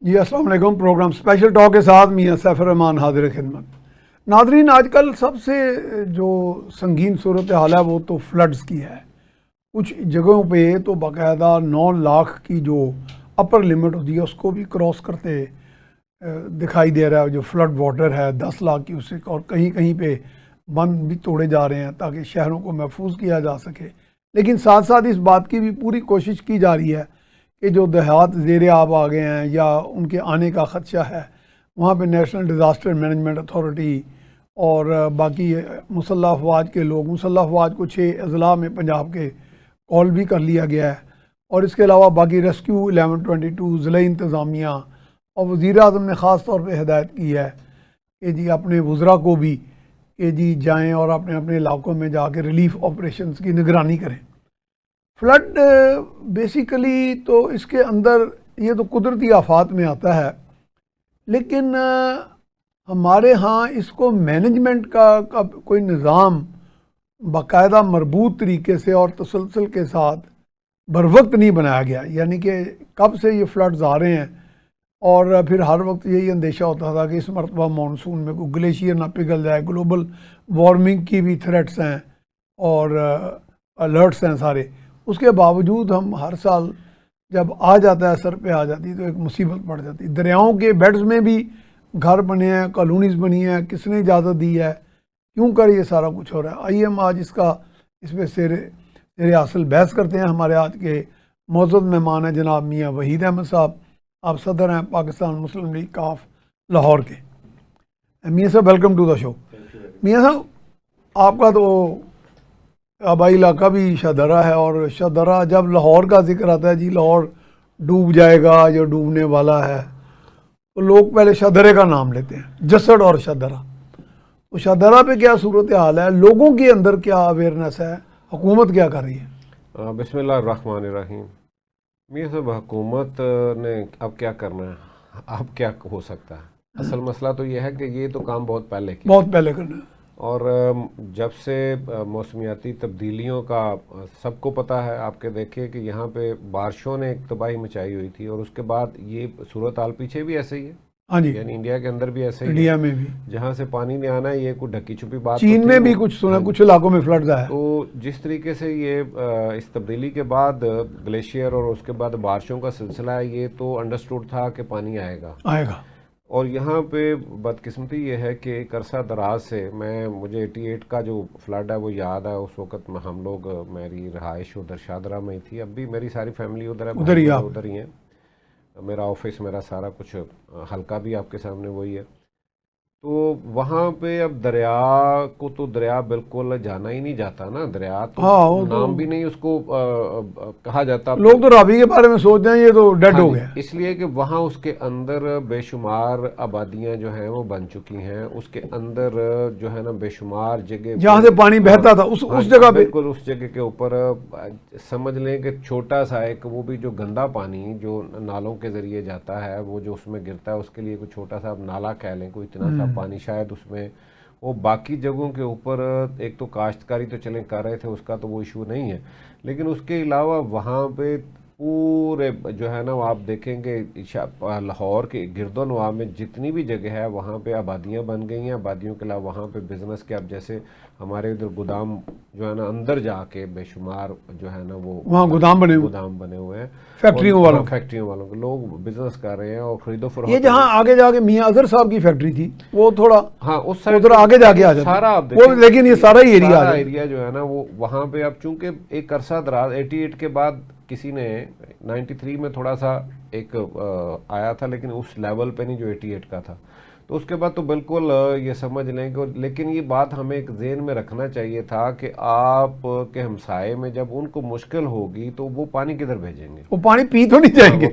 جی السلام علیکم. Programme special talk کے ساتھ میاں سیف الرحمان حاضر خدمت. ناظرین, آج کل سب سے جو سنگین صورتحال ہے وہ تو فلڈز کی ہے. کچھ جگہوں پہ تو باقاعدہ 9 لاکھ کی جو اپر لمٹ ہوتی ہے اس کو بھی کراس کرتے دکھائی دے رہا ہے. جو فلڈ واٹر ہے 10 لاکھ کی اس سے، اور کہیں کہیں پہ بند بھی توڑے جا رہے ہیں تاکہ شہروں کو محفوظ کیا جا سکے. لیکن ساتھ ساتھ اس بات کی بھی پوری کوشش کی جا رہی ہے کہ جو دیہات زیر آب آ گئے ہیں یا ان کے آنے کا خدشہ ہے، وہاں پہ نیشنل ڈیزاسٹر مینجمنٹ اتھارٹی اور باقی مسلح افواج کے لوگ، مسلح افواج کو 6 اضلاع میں پنجاب کے کال بھی کر لیا گیا ہے. اور اس کے علاوہ باقی ریسکیو 1122 ضلعی انتظامیہ اور وزیر اعظم نے خاص طور پہ ہدایت کی ہے کہ جی اپنے وزراء کو بھی کہ جی جائیں اور اپنے اپنے علاقوں میں جا کے ریلیف آپریشنز کی نگرانی کریں. فلڈ بیسیکلی تو اس کے اندر یہ تو قدرتی آفات میں آتا ہے، لیکن ہمارے ہاں اس کو مینجمنٹ کا کوئی نظام باقاعدہ مربوط طریقے سے اور تسلسل کے ساتھ بروقت نہیں بنایا گیا. یعنی کہ کب سے یہ فلڈز آ رہے ہیں، اور پھر ہر وقت یہی اندیشہ ہوتا تھا کہ اس مرتبہ مانسون میں کوئی گلیشیئر نہ پگھل جائے. گلوبل وارمنگ کی بھی تھریٹس ہیں اور الرٹس ہیں سارے. اس کے باوجود ہم ہر سال جب آ جاتا ہے، سر پہ آ جاتی تو ایک مصیبت پڑ جاتی. دریاؤں کے بیڈز میں بھی گھر بنے ہیں، کالونیز بنی ہیں. کس نے اجازت دی ہے؟ کیوں کر یہ سارا کچھ ہو رہا ہے؟ آئیے ہم آج اس پہ سیر حاصل بحث کرتے ہیں. ہمارے آج کے معزز مہمان ہیں جناب میاں وحید احمد صاحب. آپ صدر ہیں پاکستان مسلم لیگ کاف لاہور کے. میاں صاحب ویلکم ٹو دا شو. میاں صاحب آپ کا تو آبائی علاقہ بھی شاہدرہ ہے، اور شاہدرہ جب لاہور کا ذکر آتا ہے جی لاہور ڈوب جائے گا یا ڈوبنے والا ہے، تو لوگ پہلے شاہدرے کا نام لیتے ہیں، جسڑ اور شاہدرہ. تو شاہدرہ پہ کیا صورتحال ہے؟ لوگوں کے اندر کیا اویئرنیس ہے؟ حکومت کیا کر رہی ہے؟ بسم اللہ الرحمن الرحیم. میاں صاحب حکومت نے اب کیا کرنا ہے، اب کیا ہو سکتا ہے؟ اصل مسئلہ تو یہ ہے کہ یہ تو کام بہت پہلے کیا، بہت پہلے کرنا ہے. اور جب سے موسمیاتی تبدیلیوں کا سب کو پتہ ہے. آپ کے دیکھیں کہ یہاں پہ بارشوں نے ایک تباہی مچائی ہوئی تھی، اور اس کے بعد یہ صورتحال پیچھے بھی ایسے ہی ہے. ہاں جی، یعنی انڈیا کے اندر بھی ایسے ہی انڈیا میں بھی، جہاں سے پانی نہیں آنا ہے، یہ کوئی ڈھکی چھپی بات چین میں بھی کچھ سنا، کچھ علاقوں میں فلڈز آیا. تو جس طریقے سے یہ اس تبدیلی کے بعد گلیشیئر اور اس کے بعد بارشوں کا سلسلہ ہے، یہ تو انڈرسٹوڈ تھا کہ پانی آئے گا. اور یہاں پہ بدقسمتی یہ ہے کہ ایک عرصہ دراز سے مجھے 88 کا جو فلڈ ہے وہ یاد ہے. اس وقت میں ہم لوگ، میری رہائش ادھر شاہدرہ میں ہی تھی. اب بھی میری ساری فیملی ادھر ہے، ادھر ہی ہیں. میرا آفس، میرا سارا کچھ، حلقہ بھی آپ کے سامنے وہی ہے. تو وہاں پہ اب دریا کو تو دریا بالکل جانا ہی نہیں جاتا نا. دریا تو نام بھی نہیں اس کو کہا جاتا. لوگ تو راوی کے بارے میں سوچتے ہیں یہ تو ڈیڈ ہو گیا. اس لیے کہ وہاں اس کے اندر بے شمار آبادیاں جو ہیں وہ بن چکی ہیں. اس کے اندر جو ہے نا بے شمار جگہ جہاں سے پانی بہتا تھا اس جگہ پہ، بالکل اس جگہ کے اوپر سمجھ لیں کہ چھوٹا سا ایک وہ بھی جو گندا پانی جو نالوں کے ذریعے جاتا ہے، وہ جو اس میں گرتا ہے، اس کے لیے کوئی چھوٹا سا نالا کہہ لیں، کوئی اتنا سا پانی شاید اس میں. وہ باقی جگہوں کے اوپر ایک تو کاشتکاری تو چلیں کر رہے تھے، اس کا تو وہ ایشو نہیں ہے، لیکن اس کے علاوہ وہاں پہ پورے جو ہے نا آپ دیکھیں گے لاہور کے گرد و نواح میں جتنی بھی جگہ ہے وہاں پہ آبادیاں بن گئی ہیں. آبادیوں کے علاوہ وہاں پہ بزنس کے، اب جیسے ہمارے ادھر گودام جو ہے نا اندر جا کے بے شمار جو ہے نا وہ وہاں گودام بنے ہوئے ہیں فیکٹریوں والوں کے. لوگ بزنس کر رہے ہیں اور خرید و فروخت. یہ جہاں آگے جا کے میاں اظہر صاحب کی فیکٹری تھی وہ تھوڑا اس ادھر آگے جا کے آ جاتا سارا، لیکن یہ سارا ہی ایریا جو ہے نا وہ وہاں پہ اب چونکہ ایک عرصہ دراز 88 کے بعد کسی نے 93 میں تھوڑا سا ایک آیا تھا، لیکن اس لیول پہ نہیں جو 88 کا تھا. تو اس کے بعد تو بالکل یہ سمجھ لیں کہ، لیکن یہ بات ہمیں ایک ذہن میں رکھنا چاہیے تھا کہ آپ کے ہمسائے میں جب ان کو مشکل ہوگی تو وہ پانی کدھر بھیجیں گے؟ وہ پانی پی تو نہیں جائیں گے،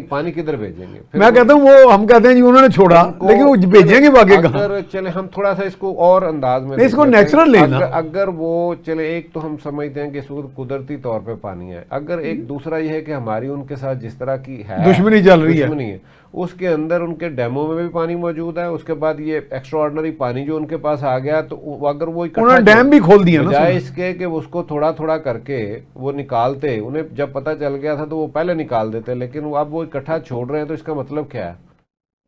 پانی کدھر بھیجیں گے؟ میں کہتا ہوں وہ ہم کہتے ہیں جی انہوں نے چھوڑا، لیکن وہ بھیجیں گے باقی کہاں؟ اگر چلے ہم تھوڑا سا اس کو اور انداز میں اس کو نیچرل لینا، اگر وہ چلے ایک تو ہم سمجھتے ہیں کہ اس وقت قدرتی طور پہ پانی ہے. اگر ایک دوسرا یہ ہے کہ ہماری ان کے ساتھ جس طرح کی ہے دشمنی چل رہی ہے، اس کے اندر ان کے ڈیمو میں بھی پانی موجود ہے، اس کے بعد یہ ایکسٹرا آرڈنری پانی جو ان کے پاس آ گیا، تو اگر وہ انہوں نے ڈیم بھی کھول دیا نا، بجائے اس کے کہ اس کو تھوڑا تھوڑا کر کے وہ نکالتے، انہیں جب پتہ چل گیا تھا تو وہ پہلے نکال دیتے، لیکن اب وہ اکٹھا چھوڑ رہے ہیں، تو اس کا مطلب کیا ہے؟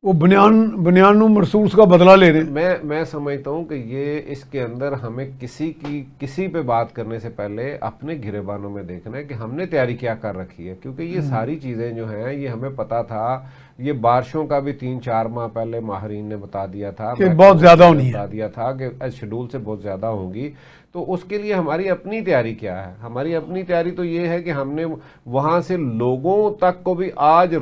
وہ بنیان مرصوص کا بدلہ لے رہے ہیں۔ میں سمجھتا ہوں کہ یہ اس کے اندر ہمیں کسی پہ بات کرنے سے پہلے اپنے گریبانوں میں دیکھنا ہے کہ ہم نے تیاری کیا کر رکھی ہے، کیونکہ یہ ساری چیزیں جو ہیں یہ ہمیں پتا تھا، یہ بارشوں کا بھی 3-4 ماہ پہلے ماہرین نے بتا دیا تھا کہ بہت زیادہ ہونی ہے، بتا دیا تھا کہ شیڈول سے بہت زیادہ ہوں گی۔ تو اس کے لیے ہماری اپنی تیاری کیا ہے؟ ہماری اپنی تیاری تو یہ ہے کہ ہم نے وہاں سے لوگوں تک کو بھی آج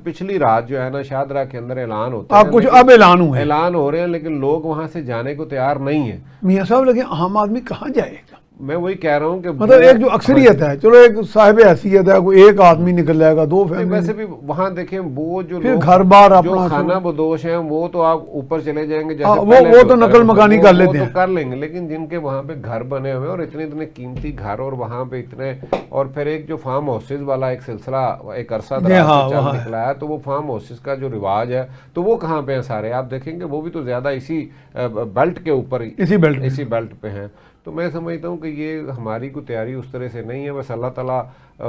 پچھلی رات جو ہے نا شاہدرہ کے اندر اعلان ہوتا ہے، کچھ اب اعلان ہو رہے ہیں، لیکن لوگ وہاں سے جانے کو تیار نہیں ہیں میاں صاحب، لیکن عام آدمی کہاں جائے گا؟ میں وہی کہہ رہا ہوں کہ مطلب ایک جو اکثریت ہے، چلو ایک صاحب حیثیت ہے، کوئی ایک آدمی نکل جائے گا، 2 فیملی، ویسے بھی وہاں دیکھیں وہ جو پھر گھر بار جو اپنا خانہ بدوش ہیں وہ تو آپ اوپر چلے جائیں گے، ہاں، جیسے وہ تو نقل مکانی کر لیتے وہ ہیں، تو کر لیں گے، لیکن جن کے وہاں پہ گھر بنے ہوئے اور اتنے قیمتی گھر، اور وہاں پہ اتنے، اور پھر ایک جو فارم ہاؤسز والا ایک سلسلہ ایک عرصہ دراز سے چل نکلا ہے، تو وہ فارم ہاؤسز کا جو رواج ہے تو وہ کہاں پہ ہیں سارے؟ آپ دیکھیں گے وہ بھی تو زیادہ اسی بیلٹ کے اوپر اسی بیلٹ پہ ہیں۔ تو میں سمجھتا ہوں کہ یہ ہماری کوئی تیاری اس طرح سے نہیں ہے، بس اللہ تعالیٰ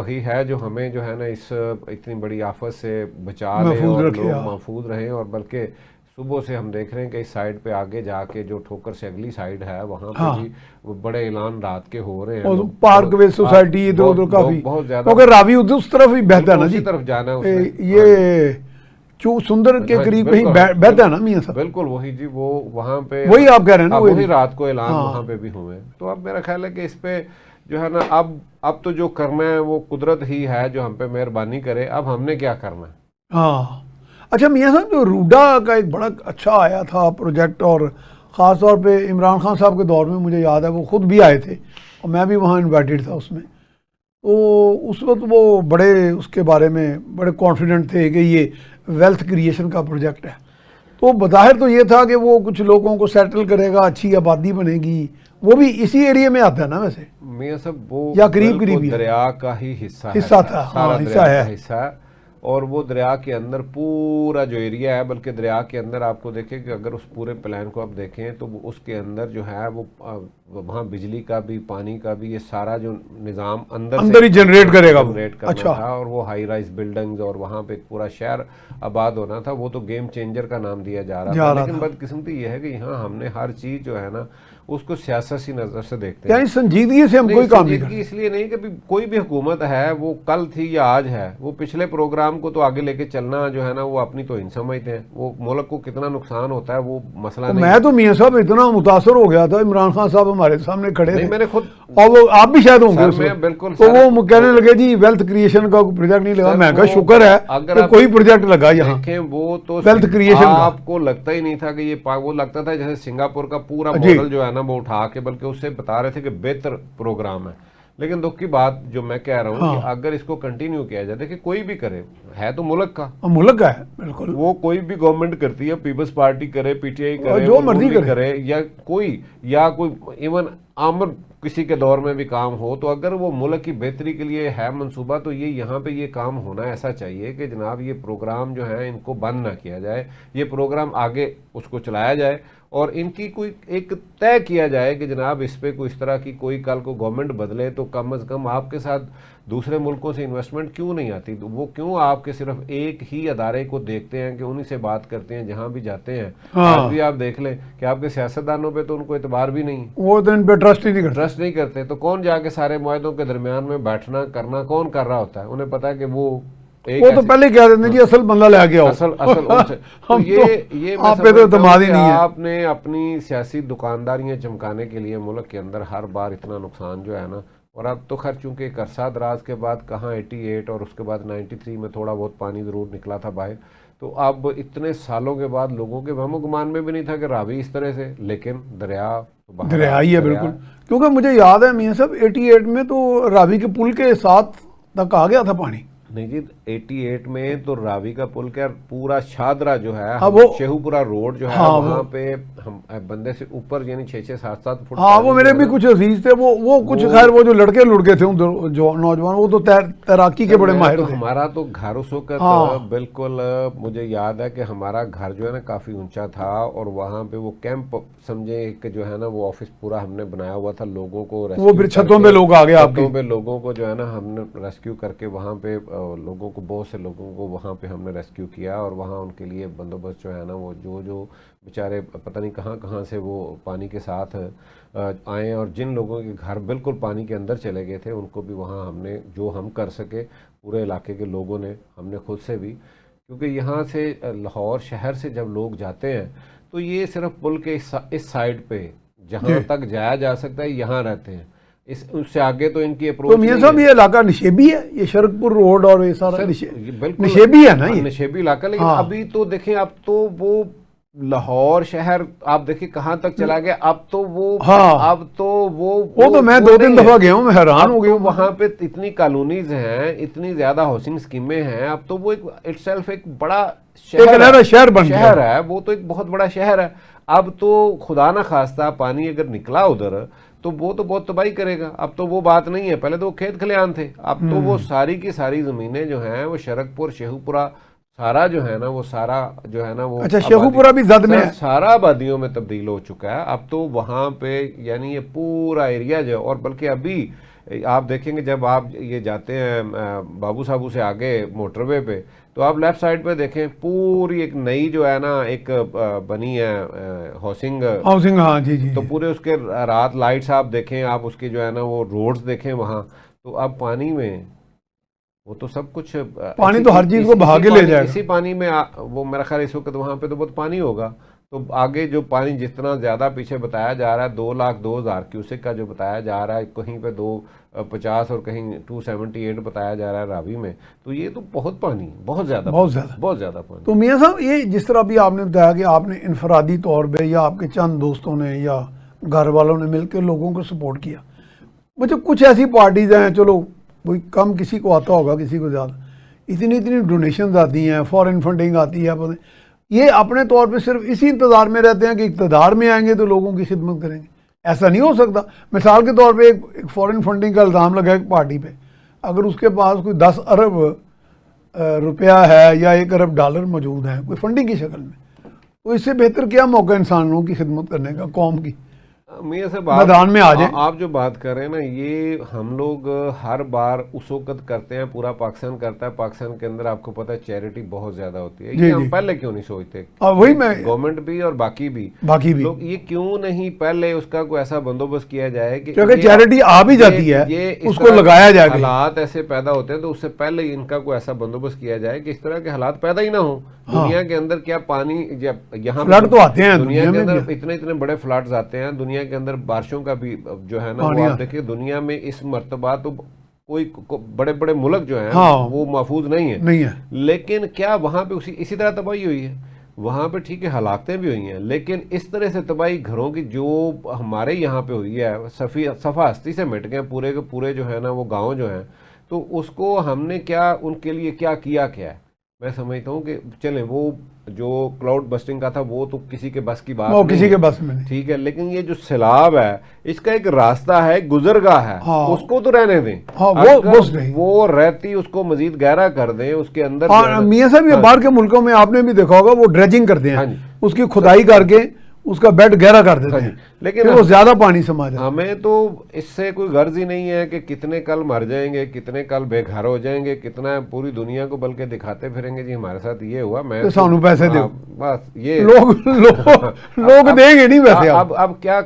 ہی ہے جو ہمیں جو ہے نا اس اتنی بڑی آفت سے بچا لے اور لوگ محفوظ رہیں، اور بلکہ صبح سے ہم دیکھ رہے ہیں کہ اس سائڈ پہ آگے جا کے جو ٹھوکر سے اگلی سائڈ ہے وہاں پہ بھی بڑے اعلان رات کے ہو رہے ہیں، پارک وے سوسائٹی ادھر ادھر کافی، بہت زیادہ، کیونکہ راوی اس طرف ہی بہتا ہے نا جی، اسی طرف جانا ہے، یہ سندر کے قریب کہیں بہتا ہے نا میاں صاحب، بالکل وہی جی، وہ وہاں پہ وہی آپ کہہ رہے ہیں نا، وہی رات کو اعلان وہاں پہ بھی ہوئے۔ تو اب میرا خیال ہے کہ اس پہ جو ہے نا اب تو جو کرنا ہے وہ قدرت ہی ہے جو ہم پہ مہربانی کرے، اب ہم نے کیا کرنا ہے۔ اچھا میاں صاحب، جو روڈا کا ایک بڑا اچھا آیا تھا پروجیکٹ، اور خاص طور پہ عمران خان صاحب کے دور میں مجھے یاد ہے وہ خود بھی آئے تھے اور میں بھی وہاں انوائٹڈ تھا اس میں، تو اس وقت وہ بڑے اس کے بارے میں بڑے کانفیڈنٹ تھے کہ یہ ویلتھ کریشن کا پروجیکٹ ہے، تو بظاہر تو یہ تھا کہ وہ کچھ لوگوں کو سیٹل کرے گا، اچھی آبادی بنے گی، وہ بھی اسی ایریا میں آتا ہے نا ویسے میاں صاحب، وہ یا قریب دریا کا ہی حصہ تھا، سارا دریا کا حصہ ہے، اور وہ دریا کے اندر پورا جو ایریا ہے، بلکہ دریا کے اندر آپ کو دیکھیں کہ اگر اس پورے پلان کو آپ دیکھیں تو اس کے اندر جو ہے وہ وہاں بجلی کا بھی، پانی کا بھی، یہ سارا جو نظام اندر ہی جنریٹ کرے گا، کرنا تھا، اور وہ ہائی رائز بلڈنگز اور وہاں پہ ایک پورا شہر آباد ہونا تھا، وہ تو گیم چینجر کا نام دیا جا رہا تھا، لیکن بدقسمتی یہ ہے کہ یہاں ہم نے ہر چیز جو ہے نا اس کو سیاسی نظر سے دیکھتے ہیں، یعنی سنجیدگی سے ہم کوئی کام نہیں کرتے، اس لیے نہیں کہ کوئی بھی حکومت ہے وہ کل تھی یا آج ہے، وہ پچھلے پروگرام کو تو آگے لے کے چلنا جو ہے نا وہ اپنی توہین سمجھتے ہیں، وہ ملک کو کتنا نقصان ہوتا ہے وہ مسئلہ نہیں۔ میں تو میاں صاحب اتنا متاثر ہو گیا تھا، عمران خان صاحب ہمارے سامنے کھڑے تھے، میں نے خود، اور وہ آپ بھی شاید ہوں گے، بالکل، تو وہ کہنے لگے جی ویلتھ کریشن کا پروجیکٹ نہیں لگا، میں کہا شکر ہے کہ کوئی پروجیکٹ لگا یہاں، وہ تو ویلتھ کریشن کا آپ کو لگتا ہی نہیں تھا کہ یہ وہ لگتا تھا جیسے سنگاپور کا پورا ماڈل جو ہے نا وہ اٹھا کے، بلکہ اس سے بتا رہے تھے کہ بہتر پروگرام ہے، لیکن دکھ کی بات جو میں کہہ رہا ہوں کہ اگر اس کو کنٹینیو کیا جائے، دیکھیں کوئی بھی کرے، ہے تو ملک کا ہے، بالکل، وہ کوئی بھی گورنمنٹ کرتی ہے، پیپلز پارٹی کرے، پی ٹی آئی کرے، جو مرضی کرے، یا کوئی ایون عامر کسی کے دور میں بھی کام ہو، تو اگر وہ ملک کی بہتری کے لیے ہے منصوبہ، تو یہاں پہ یہ کام ہونا ایسا چاہیے کہ جناب یہ پروگرام جو ہیں ان کو بند نہ کیا جائے، یہ پروگرام آگے اس کو چلایا جائے، اور ان کی کوئی ایک طے کیا جائے کہ جناب اس پہ کوئی اس طرح کی کوئی کل کو گورنمنٹ بدلے تو کم از کم آپ کے ساتھ دوسرے ملکوں سے انویسٹمنٹ کیوں نہیں آتی، وہ کیوں آپ کے صرف ایک ہی ادارے کو دیکھتے ہیں کہ انہی سے بات کرتے ہیں جہاں بھی جاتے ہیں، آج بھی آپ دیکھ لیں کہ آپ کے سیاستدانوں پہ تو ان کو اعتبار بھی نہیں، وہ تو ان پہ ٹرسٹ نہیں کرتے، تو کون جا کے سارے معاہدوں کے درمیان میں بیٹھنا کرنا کون کر رہا ہوتا ہے؟ انہیں پتا ہے کہ وہ تو پہلے کہہ دیتے ہیں جی اصل بندہ لے کے آؤ، یہ آپ پہ تو اعتماد ہی نہیں ہے، آپ نے اپنی سیاسی دکانداریاں چمکانے کے لیے ملک کے اندر ہر بار اتنا نقصان جو ہے نا، اور اب تو خیر چونکہ ایک عرصہ دراز کے بعد کہاں 88 اور اس کے بعد 93 میں تھوڑا بہت پانی ضرور نکلا تھا باہر، تو اب اتنے سالوں کے بعد لوگوں کے وہم و گمان میں بھی نہیں تھا کہ راوی اس طرح سے، لیکن دریا ہی ہے بالکل، کیونکہ مجھے یاد ہے میاں صاحب 88 میں تو راوی کے پل کے ساتھ تک آ گیا تھا پانی، نہیں جی 88 میں تو راوی کا پل کیا پورا شادرہ جو ہے شیہو پورا روڈ جو ہے وہاں پہ ہم بندے سے اوپر یعنی 6-7 فٹ. ہاں وہ میرے بھی کچھ عزیز تھے وہ کچھ خیر وہ جو لڑکے تھے جو نوجوان وہ تو تیراکی کے بڑے ماہر تھے. ہمارا تو گھر اس وقت بالکل مجھے یاد ہے کہ ہمارا گھر جو ہے نا کافی اونچا تھا اور وہاں پہ وہ کیمپ سمجھے کہ جو ہے نا وہ آفس پورا ہم نے بنایا ہوا تھا لوگوں کو وہ پھر چھتوں پہ لوگ آگے آپ چھتوں پہ لوگوں کو جو ہے نا ہم نے ریسکیو کر کے وہاں پہ لوگوں کو بہت سے لوگوں کو وہاں پہ ہم نے ریسکیو کیا اور وہاں ان کے لیے بندوبست جو ہے نا وہ جو بیچارے پتہ نہیں کہاں سے وہ پانی کے ساتھ آئے اور جن لوگوں کے گھر بالکل پانی کے اندر چلے گئے تھے ان کو بھی وہاں ہم نے جو ہم کر سکے پورے علاقے کے لوگوں نے ہم نے خود سے بھی کیونکہ یہاں سے لاہور شہر سے جب لوگ جاتے ہیں تو یہ صرف پل کے اس سائڈ پہ جہاں تک جایا جا سکتا ہے یہاں رہتے ہیں اس سے آگے تو ان کی اپروچ. تو میاں صاحب یہ علاقہ نشیبی ہے یہ شرک پور روڈ اور یہ سارا نشیبی ہے نا یہ نشیبی علاقہ لیکن ابھی تو دیکھیں اب تو وہ لاہور شہر آپ دیکھیں کہاں تک چلا گیا اب تو وہ میں 2-3 دفعہ گیا ہوں میں حیران ہو گیا ہوں وہاں پہ اتنی کالونیز ہیں اتنی زیادہ ہاؤسنگ اسکیمیں ہیں اب تو وہ اٹ سیلف ایک بڑا شہر ہے وہ تو ایک بہت بڑا شہر ہے. اب تو خدا نہ خواستہ پانی اگر نکلا ادھر تو وہ تو بہت تباہی کرے گا. اب تو وہ بات نہیں ہے پہلے تو وہ کھیت کھلیان تھے اب تو وہ ساری کی ساری زمینیں جو ہیں وہ شرک پور شیہو پورہ سارا جو ہے نا وہ سارا جو ہے نا وہ اچھا شیہو پورہ بھی زد میں سارا آبادیوں میں تبدیل ہو چکا ہے. اب تو وہاں پہ یعنی یہ پورا ایریا جو اور بلکہ ابھی آپ دیکھیں گے جب آپ یہ جاتے ہیں بابو صاحبو سے آگے موٹر وے پہ تو آپ لیفٹ سائڈ پہ دیکھیں پوری ایک نئی جو ہے نا ایک بنی ہے ہاؤسنگ ہاں جی تو پورے اس کے رات لائٹس آپ دیکھیں آپ اس کی جو ہے نا وہ روڈز دیکھیں وہاں تو اب پانی میں وہ تو سب کچھ پانی تو ہر چیز کو بہا کے لے جائے گا. اسی پانی میں وہ میرا خیال اس وقت وہاں پہ تو بہت پانی ہوگا تو آگے جو پانی جتنا زیادہ پیچھے بتایا جا رہا ہے 2,02,000 کیوسک کا جو بتایا جا رہا ہے کہیں پہ 250 اور کہیں 278 بتایا جا رہا ہے راوی میں تو یہ تو بہت پانی بہت زیادہ پانی. تو میاں صاحب یہ جس طرح بھی آپ نے بتایا کہ آپ نے انفرادی طور پہ یا آپ کے چند دوستوں نے یا گھر والوں نے مل کے لوگوں کو سپورٹ کیا مجھے کچھ ایسی پارٹیز ہیں چلو کوئی کم کسی کو آتا ہوگا کسی کو زیادہ اتنی ڈونیشنز آتی ہیں فارن فنڈنگ آتی ہے یہ اپنے طور پہ صرف اسی انتظار میں رہتے ہیں کہ اقتدار میں آئیں گے تو لوگوں کی خدمت کریں گے. ایسا نہیں ہو سکتا. مثال کے طور پہ ایک فارن فنڈنگ کا الزام لگا ایک پارٹی پہ اگر اس کے پاس کوئی 10 ارب روپیہ ہے یا 1 ارب ڈالر موجود ہیں کوئی فنڈنگ کی شکل میں تو اس سے بہتر کیا موقع انسانوں کی خدمت کرنے کا قوم کی میاں صاحب میدان میں آ جائیں. آپ جو بات کر رہے ہیں نا یہ ہم لوگ ہر بار اس وقت کرتے ہیں پورا پاکستان کرتا ہے پاکستان کے اندر آپ کو پتہ ہے چیریٹی بہت زیادہ ہوتی ہے یہ ہم پہلے کیوں نہیں سوچتے وہی میں گورنمنٹ بھی اور باقی بھی لوگ یہ کیوں نہیں پہلے اس کا کوئی ایسا بندوبست کیا جائے کہ چیریٹی آ بھی جاتی ہے اس کو لگایا جائے حالات ایسے پیدا ہوتے ہیں تو اس سے پہلے ان کا کوئی ایسا بندوبست کیا جائے کہ اس طرح کے حالات پیدا ہی نہ ہوں. دنیا کے اندر کیا پانی یہاں فلڈ تو آتے ہیں دنیا کے اندر اتنے بڑے فلڈز آتے ہیں دنیا کے اندر بارشوں کا بھی جو ہے نا وہ آپ دیکھیں دنیا میں اس مرتبہ تو کوئی بڑے بڑے ملک جو ہیں وہ محفوظ نہیں ہیں لیکن کیا وہاں پہ اسی طرح تباہی ہوئی ہے وہاں پہ ٹھیک ہے ہلاکتیں بھی ہوئی ہیں لیکن اس طرح سے تباہی گھروں کی جو ہمارے یہاں پہ ہوئی ہے صفا ہستی سے مٹ گئے پورے کے پورے جو ہے نا وہ گاؤں جو ہیں تو اس کو ہم نے کیا ان کے لیے کیا ہے. میں سمجھتا ہوں کہ چلیں وہ جو کلاؤڈ بسٹنگ کا تھا وہ تو کسی کے بس کی بات نہیں کسی کے بس میں ٹھیک ہے لیکن یہ جو سیلاب ہے اس کا ایک راستہ ہے گزرگاہ ہے اس کو تو رہنے دیں وہ رہتی اس کو مزید گہرا کر دیں اس کے اندر. میاں صاحب یہ باہر کے ملکوں میں آپ نے بھی دیکھا ہوگا وہ ڈریجنگ کرتے ہیں اس کی کھدائی کر کے اس کا بیڈ گہرا کر دیتے ہیں لیکن وہ زیادہ پانی سما جائے. ہمیں تو اس سے کوئی غرض ہی نہیں ہے کہ کتنے کل مر جائیں گے کتنے کل بے گھر ہو جائیں گے کتنا پوری دنیا کو بلکہ دکھاتے پھریں گے جی ہمارے ساتھ یہ ہوا میں سانو پیسے دو بس یہ لوگ دیں گے نہیں ویسے. اب کیا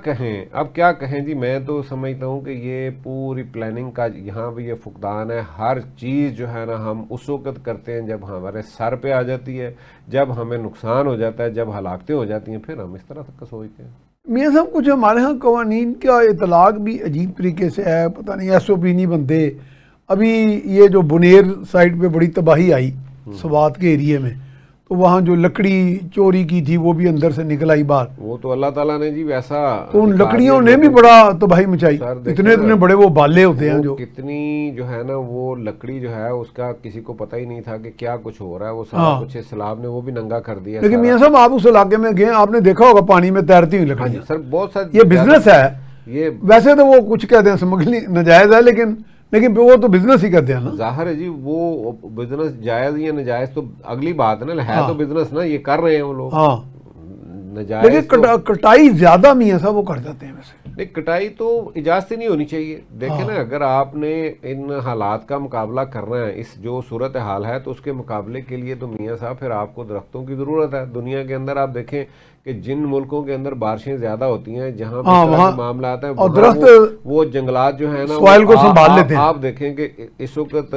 کہیں جی میں تو سمجھتا ہوں کہ یہ پوری پلاننگ کا یہاں بھی یہ فقدان ہے. ہر چیز جو ہے نا ہم اس وقت کرتے ہیں جب ہمارے سر پہ آ جاتی ہے جب ہمیں نقصان ہو جاتا ہے جب ہلاکتیں ہو جاتی ہیں پھر ہم اس طرح تک سوچتے ہیں. میاں صاحب کچھ ہمارے ہاں قوانین کا اطلاق بھی عجیب طریقے سے ہے پتہ نہیں ایس او پی نہیں بنتے. ابھی یہ جو بنیر سائٹ پہ بڑی تباہی آئی سوات کے ایریے میں تو وہاں جو لکڑی چوری کی تھی وہ بھی اندر سے نکل آئی باہر. وہ تو اللہ تعالیٰ نے جی ویسا تو ان لکڑیوں نے بھی بڑا تباہی مچائی. اتنے بڑے وہ بالے ہوتے ہیں جو کتنی جو ہے نا وہ لکڑی جو ہے اس کا کسی کو پتہ ہی نہیں تھا کہ کیا کچھ ہو رہا ہے. وہ سارا کچھ سیلاب نے وہ بھی ننگا کر دیا. لیکن میاں صاحب آپ اس علاقے میں گئے, آپ نے دیکھا ہوگا پانی میں تیرتی ہوئی لکڑیاں. سر بہت ساری یہ بزنس ہے. یہ ویسے تو وہ کچھ کہتے ہیں سمگلنگ ناجائز ہے, لیکن وہ تو بزنس ہی کرتے ہیں نا. ظاہر ہے جی وہ بزنس جائز یا ناجائز تو اگلی بات ہے نا, ہے تو بزنس نا, یہ کر رہے ہیں وہ لوگ. ہاں ناجائز لیکن کٹائی زیادہ میاں صاحب وہ کر جاتے ہیں ویسے. نہیں, کٹائی تو اجازت نہیں ہونی چاہیے. دیکھیں نا, اگر آپ نے ان حالات کا مقابلہ کرنا ہے, اس جو صورتحال ہے, تو اس کے مقابلے کے لیے تو میاں صاحب پھر آپ کو درختوں کی ضرورت ہے. دنیا کے اندر آپ دیکھیں کہ جن ملکوں کے اندر بارشیں زیادہ ہوتی ہیں, جہاں پہ معاملات ہیں, اور درخت وہ جنگلات جو ہیں نا سوائل کو سنبھال لیتے ہیں. آپ دیکھیں کہ اس وقت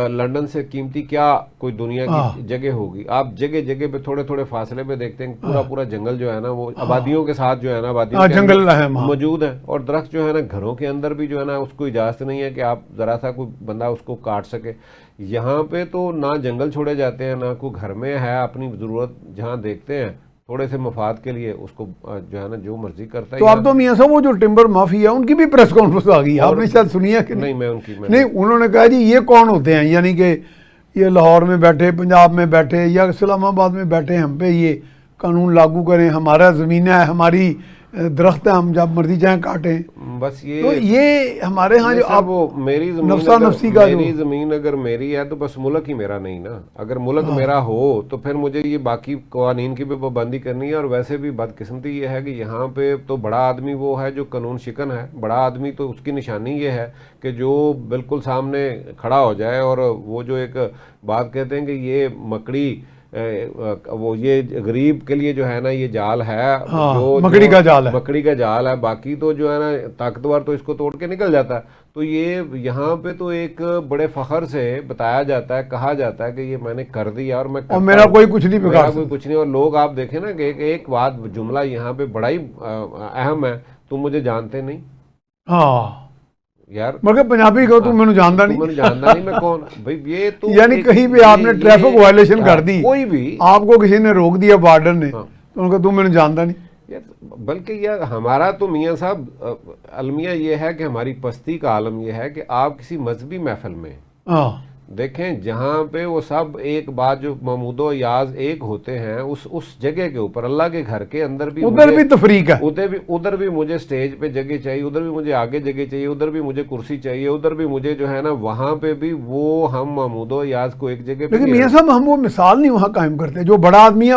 لنڈن سے قیمتی کیا کوئی دنیا کی جگہ ہوگی. آپ جگہ جگہ پہ تھوڑے تھوڑے فاصلے پہ دیکھتے ہیں پورا جنگل جو ہے نا وہ آبادیوں کے ساتھ جو ہے نا آبادیوں جنگل موجود ہے. اور درخت جو ہے نا گھروں کے اندر بھی جو ہے نا اس کو اجازت نہیں ہے کہ آپ ذرا سا کوئی بندہ اس کو کاٹ سکے. یہاں پہ تو نہ جنگل چھوڑے جاتے ہیں, نہ کوئی گھر میں ہے, اپنی ضرورت جہاں دیکھتے ہیں تھوڑے سے مفاد کے لیے اس کو جو ہے نا جو مرضی کرتا ہے. تو اب تو میاں صاحب وہ جو ٹمبر مافیا ان کی بھی پریس کانفرنس آ گئی, آپ نے شاید سنی ہے کہ نہیں؟ میں ان کی نہیں, انہوں نے کہا جی یہ کون ہوتے ہیں, یعنی کہ یہ لاہور میں بیٹھے, پنجاب میں بیٹھے, یا اسلام آباد میں بیٹھے, ہم پہ یہ قانون لاگو کریں, ہمارا زمین ہے, ہماری درخت ہے, ہم جب مرضی چاہیں کاٹیں. بس یہ ہمارے ہاں جو آپ میری زمین اگر میری ہے تو بس ملک ہی میرا نہیں نا. اگر ملک میرا ہو تو پھر مجھے یہ باقی قوانین کی بھی پابندی کرنی ہے. اور ویسے بھی بدقسمتی یہ ہے کہ یہاں پہ تو بڑا آدمی وہ ہے جو قانون شکن ہے. بڑا آدمی تو اس کی نشانی یہ ہے کہ جو بالکل سامنے کھڑا ہو جائے, اور وہ جو ایک بات کہتے ہیں کہ یہ مکڑی وہ یہ غریب کے لیے جو ہے نا یہ جال ہے, جو مکڑی کا جال ہے, مکڑی کا جال ہے. باقی تو جو ہے نا طاقتور تو اس کو توڑ کے نکل جاتا ہے. تو یہ یہاں پہ تو ایک بڑے فخر سے بتایا جاتا ہے, کہا جاتا ہے کہ یہ میں نے کر دیا اور میرا کوئی کچھ نہیں, میرا کوئی کچھ نہیں. اور لوگ آپ دیکھیں نا کہ ایک بات جملہ یہاں پہ بڑا ہی اہم ہے, تم مجھے جانتے نہیں. ہاں یار مگر پنجابی کو تم میں جانتا نہیں, میں کون بھائی. یہ تو یعنی کہیں پہ آپ نے ٹریفک وائلیشن کر دی, کوئی بھی آپ کو کسی نے روک دیا وارڈن نے, تو ان کو تم میں جانتا نہیں. بلکہ یار ہمارا تو میاں صاحب المیہ یہ ہے کہ ہماری پستی کا عالم یہ ہے کہ آپ کسی مذہبی محفل میں دیکھیں جہاں پہ وہ سب ایک بات جو محمود و یاز ایک ہوتے ہیں, اس جگہ کے اوپر اللہ کے گھر کے اندر بھی ادھر بھی تفریق ہے, ادھر بھی مجھے سٹیج پہ جگہ چاہیے, ادھر بھی مجھے آگے جگہ چاہیے, ادھر بھی مجھے کرسی چاہیے, ادھر بھی مجھے جو ہے نا وہاں پہ بھی وہ ہم محمود و یاز کو ایک جگہ پہ. لیکن میاں صاحب ہم وہ مثال نہیں وہاں قائم کرتے, جو بڑا آدمی ہے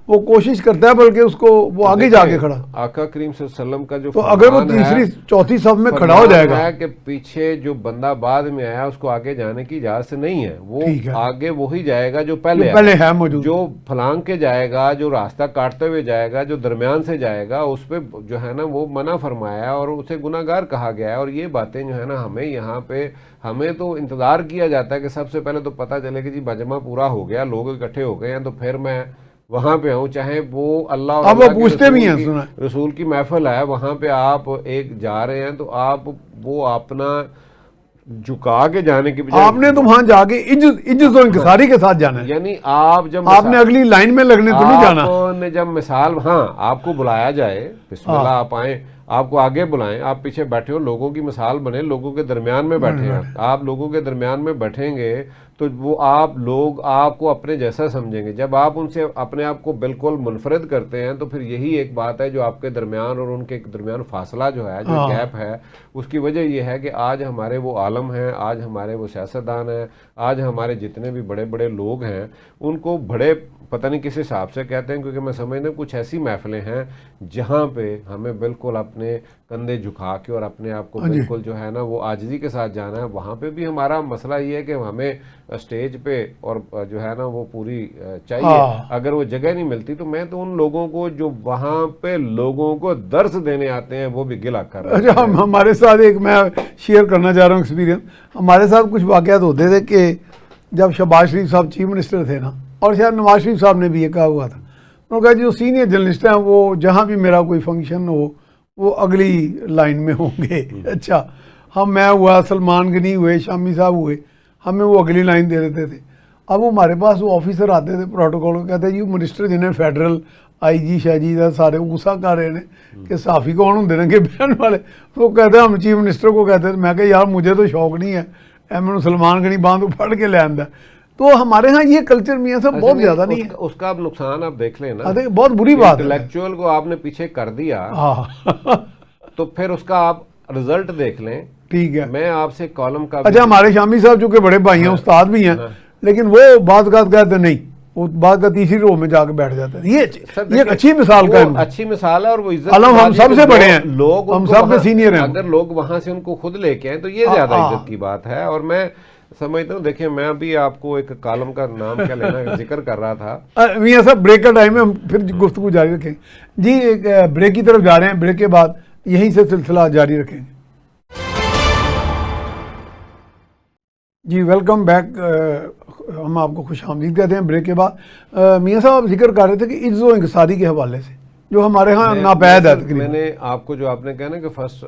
وہ کوشش کرتا ہے بلکہ اس کو وہ آگے جا کے کھڑا. آقا کریم صلی اللہ علیہ وسلم کا جو تو اگر وہ تیسری چوتھی صف میں کھڑا ہو جائے گا کہ پیچھے جو بندہ بعد میں آیا اس کو آگے جانے کی اجازت نہیں ہے, وہ آگے وہی جائے گا جو پہلے ہے موجود, جو پھلانگ کے جائے گا, جو راستہ کاٹتے ہوئے جائے گا, جو درمیان سے جائے گا, اس پہ جو ہے نا وہ منع فرمایا ہے اور اسے گناہ گار کہا گیا ہے. اور یہ باتیں جو ہے نا ہمیں یہاں پہ ہمیں تو انتظار کیا جاتا ہے کہ سب سے پہلے تو پتہ چلے کہ جی مجمع پورا ہو گیا, لوگ اکٹھے ہو گئے ہیں, تو پھر میں وہاں پہ ہوں, چاہے وہ اللہ اور اللہ پوچھتے بھی ہیں رسول کی محفل ہے, وہاں پہ آپ ایک جا رہے ہیں تو آپ وہ اپنا جھکا کے جانے کی بجائے آپ نے تو وہاں جا کے عجز و انکساری کے ساتھ جانا ہے. یعنی آپ جب آپ نے اگلی لائن میں لگنے تو نہیں جانا. آپ نے جب مثال, ہاں آپ کو بلایا جائے, بسم اللہ آپ آئیں, آپ کو آگے بلائیں, آپ پیچھے بیٹھے ہو, لوگوں کی مثال بنے, لوگوں کے درمیان میں بیٹھے ہیں. آپ لوگوں کے درمیان میں بیٹھیں گے تو وہ لوگ آپ کو اپنے جیسا سمجھیں گے. جب آپ ان سے اپنے آپ کو بالکل منفرد کرتے ہیں تو پھر یہی ایک بات ہے جو آپ کے درمیان اور ان کے درمیان فاصلہ جو ہے, جو گیپ ہے, اس کی وجہ یہ ہے کہ آج ہمارے وہ عالم ہیں, آج ہمارے وہ سیاستدان ہیں, آج ہمارے جتنے بھی بڑے بڑے لوگ ہیں, ان کو بڑے پتہ نہیں کس حساب سے کہتے ہیں, کیونکہ میں سمجھتا ہوں کچھ ایسی محفلیں ہیں جہاں پہ ہمیں بالکل اپنے کندھے جھکا کے اور اپنے آپ کو بالکل جو ہے نا وہ عاجزی کے ساتھ جانا ہے. وہاں پہ بھی ہمارا مسئلہ یہ ہے کہ ہمیں اسٹیج پہ اور جو ہے نا وہ پوری چاہیے, اگر وہ جگہ نہیں ملتی تو میں تو ان لوگوں کو جو وہاں پہ لوگوں کو درس دینے آتے ہیں وہ بھی گلا کر رہے ہیں. ہمارے ساتھ ایک میں شیئر کرنا چاہ رہا ہوں ایکسپیرینس. ہمارے ساتھ کچھ واقعات ہوتے تھے کہ جب شہباز شریف صاحب چیف منسٹر تھے نا, اور شاید نواز شریف صاحب نے بھی یہ کہا ہوا تھا, انہوں نے کہا جو سینئر جرنلسٹ ہیں وہ جہاں بھی میرا کوئی فنکشن ہو وہ اگلی لائن میں ہوں گے. اچھا, میں ہوا, سلمان غنی ہوئے, شامی صاحب ہوئے, ہمیں وہ اگلی لائن دے دیتے تھے. اب وہ ہمارے پاس وہ آفیسر آتے تھے پروٹوکول کو، کہتے جی منسٹر جنہیں فیڈرل آئی جی شاہ جی دا سارے غصہ کر رہے ہیں کہ صحافی کون ہوں دینے کے بیان والے، تو کہتے ہیں ہم چیف منسٹر کو کہتے ہیں. میں کہ یار مجھے تو شوق نہیں ہے، احمد سلمان گنی باندھ پڑھ کے لے آندا. تو ہمارے ہاں یہ کلچر میاں صاحب بہت زیادہ نہیں ہے. اس کا اب نقصان آپ دیکھ لیں نا، بہت بری بات ہے. انٹلیکچوئل کو آپ نے پیچھے کر دیا تو پھر اس کا آپ رزلٹ دیکھ لیں. ٹھیک ہے، میں آپ سے کالم کا اچھا ہمارے شامی صاحب چونکہ بڑے بھائی ہیں، استاد بھی ہیں، لیکن وہ بعض اوقات کہتے نہیں، وہ بعض کا تیسری رو میں جا کے بیٹھ جاتے ہیں. یہ ایک اچھی مثال کا اچھی مثال ہے، اور وہ عزت ہم سب سے بڑے ہیں، لوگ ہم سب سے سینئر ہیں. اگر لوگ وہاں سے ان کو خود لے کے آئیں تو یہ زیادہ عزت کی بات ہے. اور میں سمجھتا ہوں، دیکھیں میں ابھی آپ کو ایک کالم کا نام کیا لینا ذکر کر رہا تھا. میاں صاحب بریک کا ٹائم ہے، ہم پھر گفتگو جاری رکھیں گے جی. ایک بریک کی طرف جا رہے ہیں، بریک کے بعد یہیں سے سلسلہ جاری رکھیں گے. جی ویلکم بیک. ہم آپ کو خوش آمدید کہتے ہیں بریک کے بعد. میاں صاحب آپ ذکر کر رہے تھے کہ عز و انکساری کے حوالے سے جو ہمارے ہاں ناپید ہے تقریباً. میں نے آپ کو جو آپ نے کہا نا کہ فرسٹ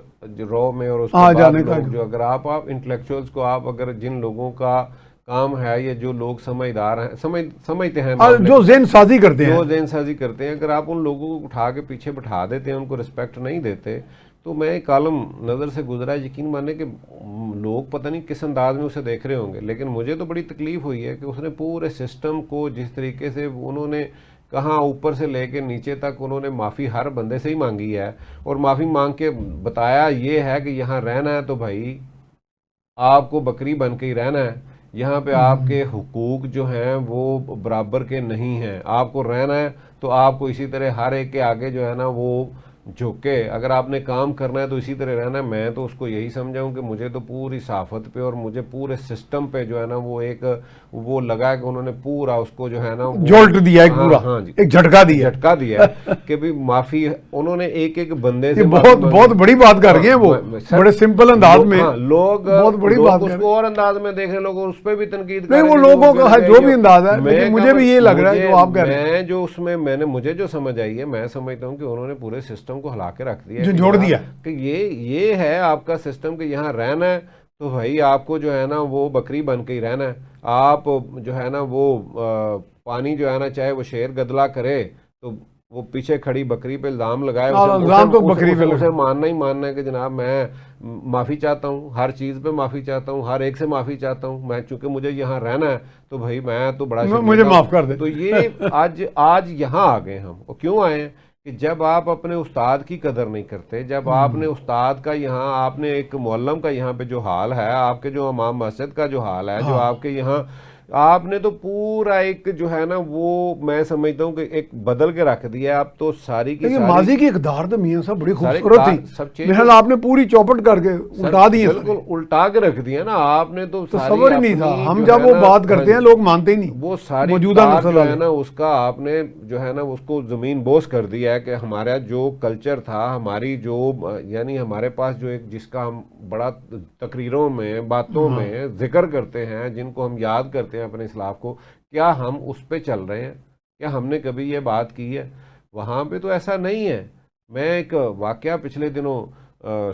رو میں اور اس کے بعد لوگ جو اگر آپ انٹلیکچوئلس کو آپ اگر جن لوگوں کا کام ہے یا جو لوگ سمجھدار ہیں سمجھتے ہیں جو ذہن سازی کرتے ہیں، جو ذہن سازی کرتے ہیں، اگر آپ ان لوگوں کو اٹھا کے پیچھے بٹھا دیتے ہیں، ان کو رسپیکٹ نہیں دیتے، تو میں ایک کالم نظر سے گزرا، یقین مانے کہ لوگ پتہ نہیں کس انداز میں اسے دیکھ رہے ہوں گے، لیکن مجھے تو بڑی تکلیف ہوئی ہے کہ اس نے پورے سسٹم کو جس طریقے سے انہوں نے کہاں اوپر سے لے کے نیچے تک انہوں نے معافی ہر بندے سے ہی مانگی ہے، اور معافی مانگ کے بتایا یہ ہے کہ یہاں رہنا ہے تو بھائی آپ کو بکری بن کے ہی رہنا ہے، یہاں پہ آپ کے حقوق جو ہیں وہ برابر کے نہیں ہیں، آپ کو رہنا ہے تو آپ کو اسی طرح ہر ایک کے آگے جو ہے نا وہ جھکے، اگر آپ نے کام کرنا ہے تو اسی طرح رہنا ہے. میں تو اس کو یہی سمجھاؤں کہ مجھے تو پوری صحافت پہ اور مجھے پورے سسٹم پہ جو ہے نا وہ ایک وہ لگا کہ انہوں نے پورا اس کو جو ہے نا جولٹ دیا، ایک پورا ایک جھٹکا دیا کہ بھی معافی انہوں نے ایک ایک بندے سے بہت بڑی بات کر رہے ہیں، وہ بڑے سمپل انداز میں لوگ بہت بڑی بات اس کو اور انداز میں دیکھ رہے، لوگ اس پہ بھی تنقید کر رہے ہیں. وہ لوگوں کا جو بھی انداز ہے، لیکن مجھے بھی یہ لگ رہا ہے جو آپ کہہ رہے ہیں. میں جو اس میں نے مجھے جو سمجھ آئی ہے، میں سمجھتا ہوں کہ انہوں نے پورے سسٹم کو ہلا کے رکھ دیا، جوڑ دیا کہ یہ ہے آپ کا سسٹم کہ یہاں رہنا ہے تو بھائی آپ کو جو ہے نا وہ بکری بن کے ہی رہنا ہے. آپ جو ہے نا وہ پانی جو ہے نا چاہے وہ شیر گدلا کرے تو وہ پیچھے کھڑی بکری پہ الزام لگائے، اسے ماننا ہی ماننا ہے کہ جناب میں معافی چاہتا ہوں، ہر چیز پہ معافی چاہتا ہوں، ہر ایک سے معافی چاہتا ہوں، میں چونکہ مجھے یہاں رہنا ہے تو بھائی میں تو بڑا مجھے معاف کر دے. تو یہ آج یہاں آ گئے ہم. اور کیوں آئے ہیں کہ جب آپ اپنے استاد کی قدر نہیں کرتے، جب آپ نے استاد کا یہاں آپ نے ایک معلم کا یہاں پہ جو حال ہے، آپ کے جو امام مسجد کا جو حال ہے، جو آپ کے یہاں آپ نے تو پورا ایک جو ہے نا وہ میں سمجھتا ہوں کہ ایک بدل کے رکھ دیا. آپ تو ساری کی ساری ماضی کی اقدار تو میاں صاحب بڑی خوبصورت تھی، میرا آپ نے پوری چوپٹ کر کے الٹا دی، بالکل الٹا کے رکھ دیا نا آپ نے. تو تصور ہی نہیں تھا. ہم جب وہ بات کرتے ہیں لوگ مانتے ہی نہیں. وہ ساری موجودہ جو ہے نا اس کا آپ نے جو ہے نا اس کو زمین بوس کر دیا ہے کہ ہمارا جو کلچر تھا، ہماری جو یعنی ہمارے پاس جو ایک جس کا ہم بڑا تقریروں میں باتوں میں ذکر کرتے ہیں، جن کو ہم یاد کرتے ہیں اپنے اسلاف کو، کیا ہم اس پہ چل رہے ہیں؟ کیا ہم نے کبھی یہ بات کی ہے؟ وہاں پہ تو ایسا نہیں ہے. میں ایک واقعہ پچھلے دنوں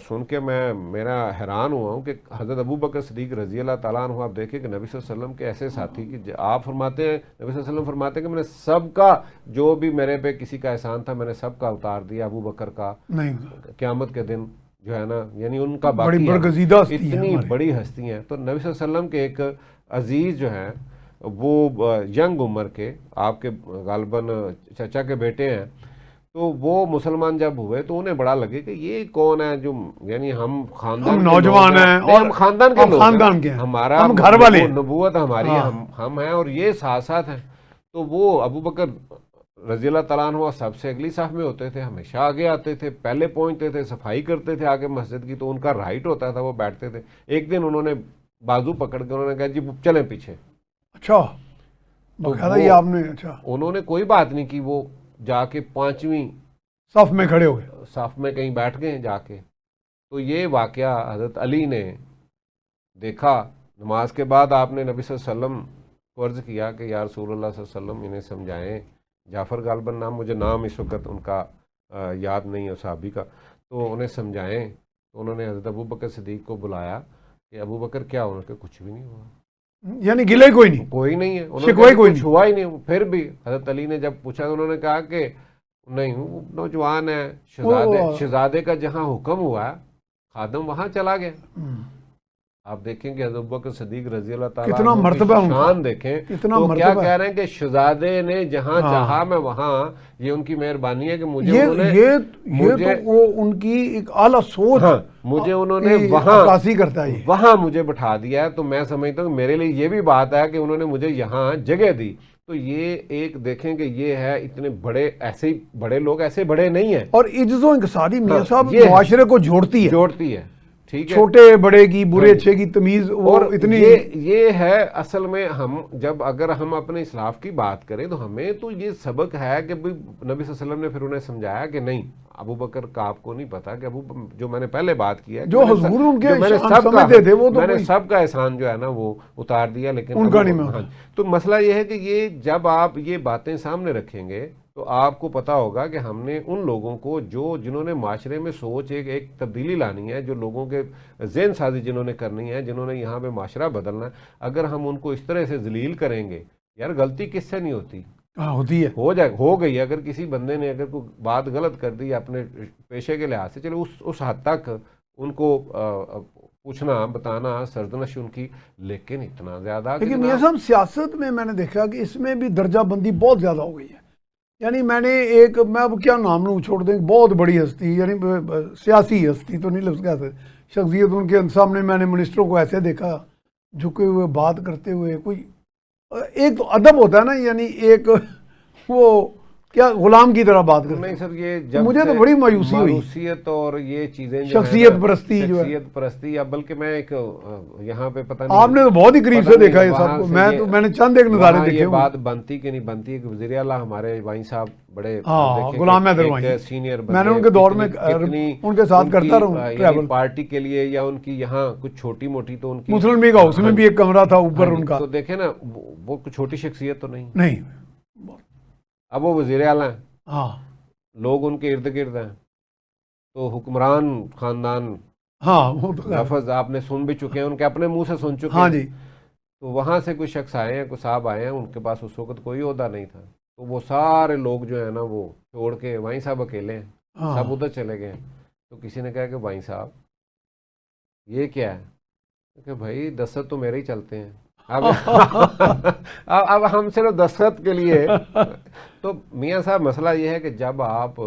سن کے میرا حیران ہوا ہوں کہ حضرت ابو بکر صدیق رضی اللہ تعالیٰ عنہ آپ دیکھیں کہ نبی صلی اللہ علیہ وسلم کے ایسے ساتھی کہ آپ فرماتے ہیں، نبی صلی اللہ علیہ وسلم فرماتے ہیں کہ میں نے سب کا جو بھی میرے پہ کسی کا احسان تھا میں نے سب کا اتار دیا. ابو بکر کا قیامت کے دن جو ہے نا یعنی ان کا باقی اتنی بڑی ہستی ہیں. تو نبی صلی اللہ علیہ وسلم کے ایک عزیز جو ہیں وہ ینگ عمر کے آپ کے غالباً چچا کے بیٹے ہیں، تو وہ مسلمان جب ہوئے تو انہیں بڑا لگے کہ یہ کون ہے جو یعنی ہم خاندان نوجوان ہیں اور ہم خاندان کے لوگ ہیں، ہمارا گھر والے نبوت ہماری ہم ہیں اور یہ ساتھ ساتھ ہیں. تو وہ ابو بکر رضی اللہ تعالیٰ عنہ سب سے اگلی صف میں ہوتے تھے، ہمیشہ آگے آتے تھے، پہلے پہنچتے تھے، صفائی کرتے تھے آگے مسجد کی، تو ان کا رائٹ ہوتا تھا وہ بیٹھتے تھے. ایک دن انہوں نے بازو پکڑ کے انہوں نے کہا جی چلیں پیچھے. اچھا آپ نے انہوں نے کوئی بات نہیں کی، وہ جا کے 5ویں صف میں کھڑے ہو گئے، صف میں کہیں بیٹھ گئے جا کے. تو یہ واقعہ حضرت علی نے دیکھا. نماز کے بعد آپ نے نبی صلی اللہ علیہ وسلم کو عرض کیا کہ یا رسول اللہ صلی اللہ علیہ وسلم انہیں سمجھائیں. جعفر غالباً نام، مجھے نام اس وقت ان کا یاد نہیں ہے صحابی کا، تو انہیں سمجھائیں. تو انہوں نے حضرت ابو بکر صدیق کو بلایا کہ ابو بکر کیا؟ انہوں نے کہا کچھ بھی نہیں ہوا. یعنی گلے کوئی نہیں، کوئی نہیں ہے، شکوے کوئی نہیں، ہوا ہی نہیں. پھر بھی حضرت علی نے جب پوچھا تو انہوں نے کہا کہ نہیں، وہ نوجوان ہے، شہزادے کا جہاں حکم ہوا خادم وہاں چلا گیا. آپ دیکھیں کہ حضرت ابوبکر صدیق رضی اللہ تعالیٰ کتنا مرتبہ کی شان دیکھیں تو کیا کہہ رہے ہیں کہ شہزادے نے جہاں چاہا میں وہاں. یہ ان کی مہربانی ہے کہ مجھے یہ تو وہ ان کی ایک اعلیٰ سوچ، مجھے انہوں نے وہاں عکاسی کرتا ہے، وہاں مجھے بٹھا دیا ہے. تو میں سمجھتا ہوں میرے لیے یہ بھی بات ہے کہ انہوں نے مجھے یہاں جگہ دی. تو یہ ایک دیکھیں کہ یہ ہے اتنے بڑے، ایسے بڑے لوگ ایسے بڑے نہیں ہیں. اور عجز و انکساری میاں صاحب معاشرے کو جوڑتی ہے، ٹھیک ہے، چھوٹے بڑے کی، برے اچھے کی تمیز. اور اتنی یہ ہے اصل میں. ہم جب اگر ہم اپنے اسلاف کی بات کریں تو ہمیں تو یہ سبق ہے کہ نبی صلی اللہ علیہ وسلم نے پھر انہیں سمجھایا کہ نہیں، ابو بکر کا آپ کو نہیں پتا کہ جو میں نے پہلے بات کی ہے، جو حضور ان کے سمجھتے تھے وہ تو میں نے سب کا احسان جو ہے نا وہ اتار دیا، لیکن ان کا نہیں. تو مسئلہ یہ ہے کہ یہ جب آپ یہ باتیں سامنے رکھیں گے تو آپ کو پتا ہوگا کہ ہم نے ان لوگوں کو جنہوں نے معاشرے میں سوچ ایک تبدیلی لانی ہے، جو لوگوں کے ذہن سازی جنہوں نے کرنی ہے، جنہوں نے یہاں پہ معاشرہ بدلنا ہے، اگر ہم ان کو اس طرح سے ذلیل کریں گے، یار غلطی کس سے نہیں ہوتی؟ ہوتی ہے، ہو گئی. اگر کسی بندے نے اگر کوئی بات غلط کر دی اپنے پیشے کے لحاظ سے، چلو اس حد تک ان کو پوچھنا، بتانا، سرزنش ان کی، لیکن اتنا زیادہ. لیکن یہ سب سیاست میں نے دیکھا کہ اس میں بھی درجہ بندی بہت زیادہ ہو گئی ہے. یعنی میں نے میں اب کیا نام لوں، چھوڑ دیں، بہت بڑی ہستی، یعنی سیاسی ہستی تو نہیں لفظ کہتے، شخصیت ان کے سامنے میں نے منسٹروں کو ایسے دیکھا جھکے ہوئے بات کرتے ہوئے. کوئی ایک تو ادب ہوتا ہے نا، یعنی ایک وہ کیا غلام کی طرح بات کرتے ہیں. نہیں سر، یہ مجھے تو بڑی مایوسی ہوئی، مایوسیت اور یہ چیزیں شخصیت پرستی جو ہے، شخصیت پرستی. بلکہ میں ایک یہاں پہ پتہ نہیں، آپ نے تو بہت ہی قریب سے دیکھا یہ سب کو. میں نے چند ایک نظارے دیکھے. یہ بات بنتی کہ نہیں بنتی کہ وزیر اعلیٰ ہمارے وائن صاحب بڑے غلام حیدر وائن سینئر، میں نے ان کے دور میں ان کے ساتھ کرتا رہا ٹریول پارٹی کے لیے، یا ان کی یہاں کچھ چھوٹی موٹی تو ان کی مسلم لیگ ہاؤس میں بھی ایک کمرہ تھا اوپر ان کا. تو دیکھیں نا، وہ کچھ چھوٹی شخصیت تو نہیں. اب وہ وزیر اعلیٰ ہیں، لوگ ان کے ارد گرد ہیں، تو حکمران خاندان، لفظ آپ نے سن بھی چکے ہیں، ان کے اپنے منہ سے سن چکے ہیں. تو وہاں سے کوئی شخص آئے ہیں، کوئی صاحب آئے ہیں، ان کے پاس اس وقت کوئی عہدہ نہیں تھا، تو وہ سارے لوگ جو ہے نا وہ چھوڑ کے وہیں صاحب اکیلے ہیں، سب ادھر چلے گئے. تو کسی نے کہا کہ وہیں صاحب یہ کیا ہے؟ کہ بھائی دستخط تو میرے ہی چلتے ہیں. اب ہم صرف دستخط کے لیے. تو میاں صاحب مسئلہ یہ ہے کہ جب آپ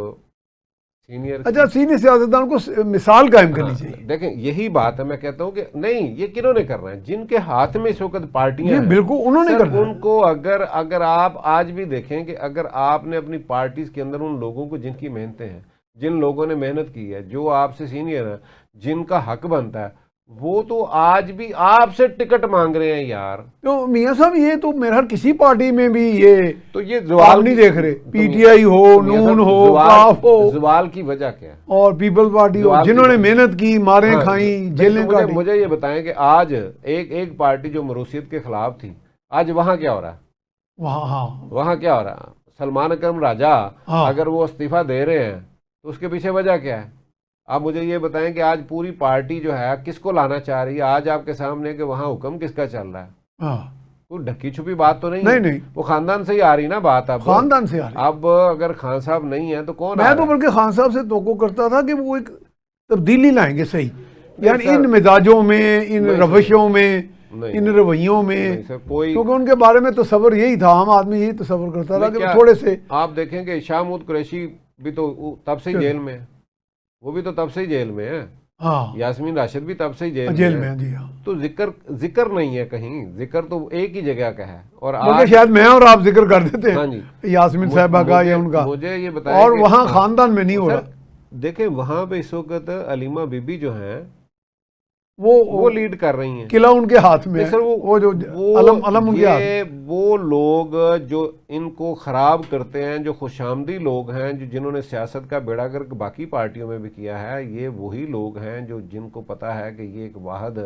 سینئر سیاستدان کو مثال قائم کرنی چاہیے. دیکھیں یہی بات ہے، میں کہتا ہوں کہ نہیں، یہ کنہوں نے کرنا ہے؟ جن کے ہاتھ میں اس وقت پارٹیاں ہیں، بالکل انہوں نے کرنا ہے. ان کو اگر آپ آج بھی دیکھیں کہ اگر آپ نے اپنی پارٹیز کے اندر ان لوگوں کو جن کی محنتیں ہیں، جن لوگوں نے محنت کی ہے، جو آپ سے سینئر ہیں، جن کا حق بنتا ہے، وہ تو آج بھی آپ سے ٹکٹ مانگ رہے ہیں یار. تو میاں صاحب یہ تو میرا کسی پارٹی میں بھی یہ تو یہ زوال نہیں دیکھ رہے، پی ٹی آئی ہو، نون ہو، کاف ہو، زوال کی وجہ کیا ہے؟ اور پیپلز پارٹی ہو، جنہوں نے محنت کی، ماریں کھائیں، جیلیں کاٹی. مجھے یہ بتائیں کہ آج ایک پارٹی جو مروثیت کے خلاف تھی، آج وہاں کیا ہو رہا ہے؟ وہاں کیا ہو رہا ہے؟ سلمان اکرم راجہ اگر وہ استعفیٰ دے رہے ہیں تو اس کے پیچھے وجہ کیا ہے؟ آپ مجھے یہ بتائیں کہ آج پوری پارٹی جو ہے کس کو لانا چاہ رہی ہے؟ آج آپ کے سامنے کہ وہاں حکم کس کا چل رہا ہے؟ کوئی ڈھکی چھپی بات تو نہیں. وہ خاندان سے ہی آ رہی نا بات. اب خاندان سے آ رہی. اب اگر خان صاحب نہیں ہیں تو کون؟ میں تو بلکہ خان صاحب سے توقع کرتا تھا کہ وہ ایک تبدیلی لائیں گے، صحیح، یعنی ان مزاجوں میں، ان روشوں میں، ان رویوں میں. کیونکہ ان کے بارے میں تصور یہی تھا، عام آدمی یہی تصور کرتا تھا کہ تھوڑے سے. آپ دیکھیں کہ شاہ محمود قریشی بھی تو تب سے جیل میں ہے، وہ بھی تو تب سے ہی جیل میں ہے. یاسمین راشد بھی تب سے ہی جیل میں ہے. تو ذکر نہیں ہے کہیں، ذکر تو ایک ہی جگہ کا ہے. اور شاید میں اور آپ ذکر کر دیتے ہیں یاسمین صاحبہ کا یا ان کا، مجھے یہ بتائیں، اور وہاں خاندان میں نہیں ہو رہا. دیکھیں وہاں پہ اس وقت علیمہ بی بی جو ہیں وہ لیڈ کر رہی ہیں، قلعہ ان کے ہاتھ میں ہے، وہ جو علم ان کے ہاتھ. وہ لوگ جو ان کو خراب کرتے ہیں، جو خوش آمدی لوگ ہیں، جنہوں نے سیاست کا بیڑا گرک باقی پارٹیوں میں بھی کیا ہے، یہ وہی لوگ ہیں جو جن کو پتا ہے کہ یہ ایک واحد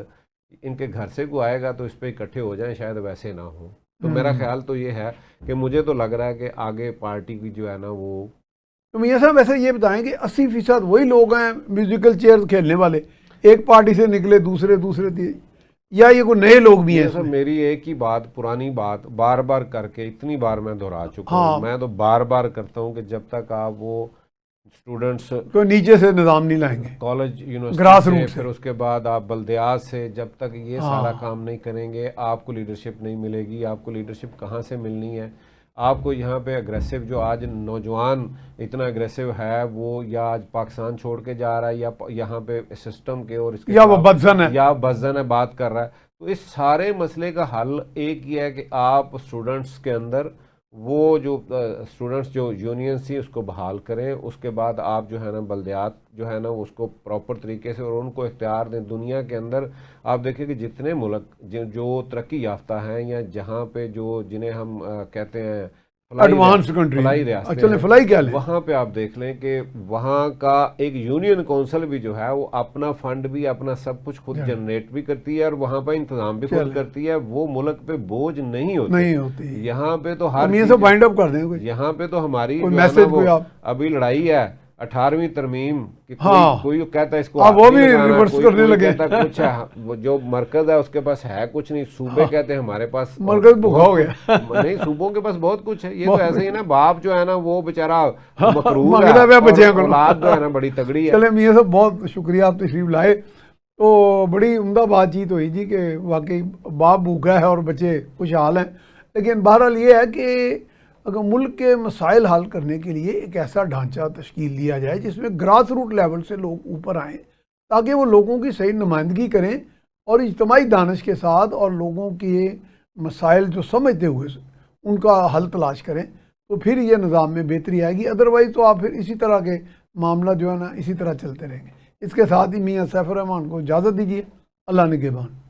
ان کے گھر سے کو آئے گا تو اس پہ اکٹھے ہو جائیں، شاید ویسے نہ ہو. تو میرا خیال تو یہ ہے کہ مجھے تو لگ رہا ہے کہ آگے پارٹی کی جو ہے نا وہ. تو میاں صاحب ویسے یہ بتائیں کہ 80% وہی لوگ ہیں میوزیکل چیئر کھیلنے والے، ایک پارٹی سے نکلے دوسرے دی. یا یہ کوئی نئے لوگ بھی ہیں اس سر میں؟ میری ایک ہی بات، پرانی بات بار بار کر کے اتنی بار میں دہرا چکا ہاں، ہوں، میں تو بار بار کرتا ہوں کہ جب تک آپ وہ اسٹوڈنٹس تو نیچے سے نظام نہیں لائیں گے، کالج گراس یونیورسٹی روٹ سے، سے۔ پھر اس کے بعد آپ بلدیات سے، جب تک یہ ہاں، سارا کام نہیں کریں گے آپ کو لیڈرشپ نہیں ملے گی۔ آپ کو لیڈرشپ کہاں سے ملنی ہے؟ آپ کو یہاں پہ اگریسو جو آج نوجوان اتنا اگریسو ہے وہ یا آج پاکستان چھوڑ کے جا رہا ہے یا یہاں پہ سسٹم کے اور اس کے یا وہ خلاف بدزن ہے۔ یا بزن ہے بات کر رہا ہے، تو اس سارے مسئلے کا حل ایک ہی ہے کہ آپ اسٹوڈنٹس کے اندر وہ جو اسٹوڈنٹس جو یونینز تھی اس کو بحال کریں، اس کے بعد آپ جو ہے نا بلدیات جو ہے نا اس کو پراپر طریقے سے اور ان کو اختیار دیں۔ دنیا کے اندر آپ دیکھیں کہ جتنے ملک جو ترقی یافتہ ہیں یا جہاں پہ جو جنہیں ہم کہتے ہیں ایڈوانس کنٹری، فلائی ریاستیں چلیں ہیں، فلائی کیا لیں، وہاں پہ آپ دیکھ لیں کہ وہاں کا ایک یونین کونسل بھی جو ہے وہ اپنا فنڈ بھی اپنا سب کچھ خود جنریٹ بھی کرتی ہے اور وہاں پہ انتظام بھی خود کرتی ہے، وہ ملک پہ بوجھ نہیں ہوتی۔ یہاں پہ تو ہر میاں صاحب وائنڈ اپ کر دیں کوئی یہاں پہ تو ہماری کوئی جو ہے نا میسج وہ کوئی آپ۔ ابھی لڑائی ہے 18ویں ترمیم کہ ہاں، کوئی کہتا ہے اس کو اب ہاتھ وہ نہیں بھی لگانا، ریورس کرنے کوئی لگے۔ کہتا ہے کچھ ہے، وہ جو مرکز ہے اس کے پاس ہے کچھ نہیں، صوبے کہتے ہیں ہمارے پاس مرکز بھوکا ہو گیا۔ نہیں، صوبوں کے پاس بہت کچھ ہے۔ یہ تو ایسے ہی نا، باپ جو ہے نا وہ بیچارہ مقروض مانگتا ہے بچیاں اور کو، اولاد جو ہے نا بڑی تگڑی ہے۔ چلیں میاں صاحب بہت شکریہ، آپ تشریف لائے، تو بڑی عمدہ بات چیت ہوئی جی کہ واقعی باپ بھوکا ہے اور بچے خوشحال ہیں، لیکن بہرحال یہ ہے کہ اگر ملک کے مسائل حل کرنے کے لیے ایک ایسا ڈھانچہ تشکیل دیا جائے جس میں گراس روٹ لیول سے لوگ اوپر آئیں تاکہ وہ لوگوں کی صحیح نمائندگی کریں اور اجتماعی دانش کے ساتھ اور لوگوں کے مسائل جو سمجھتے ہوئے ان کا حل تلاش کریں، تو پھر یہ نظام میں بہتری آئے گی۔ ادروائز تو آپ پھر اسی طرح کے معاملہ جو ہے نا اسی طرح چلتے رہیں گے۔ اس کے ساتھ ہی میاں سیف الرحمان کو اجازت دیجیے، اللہ نگہبان۔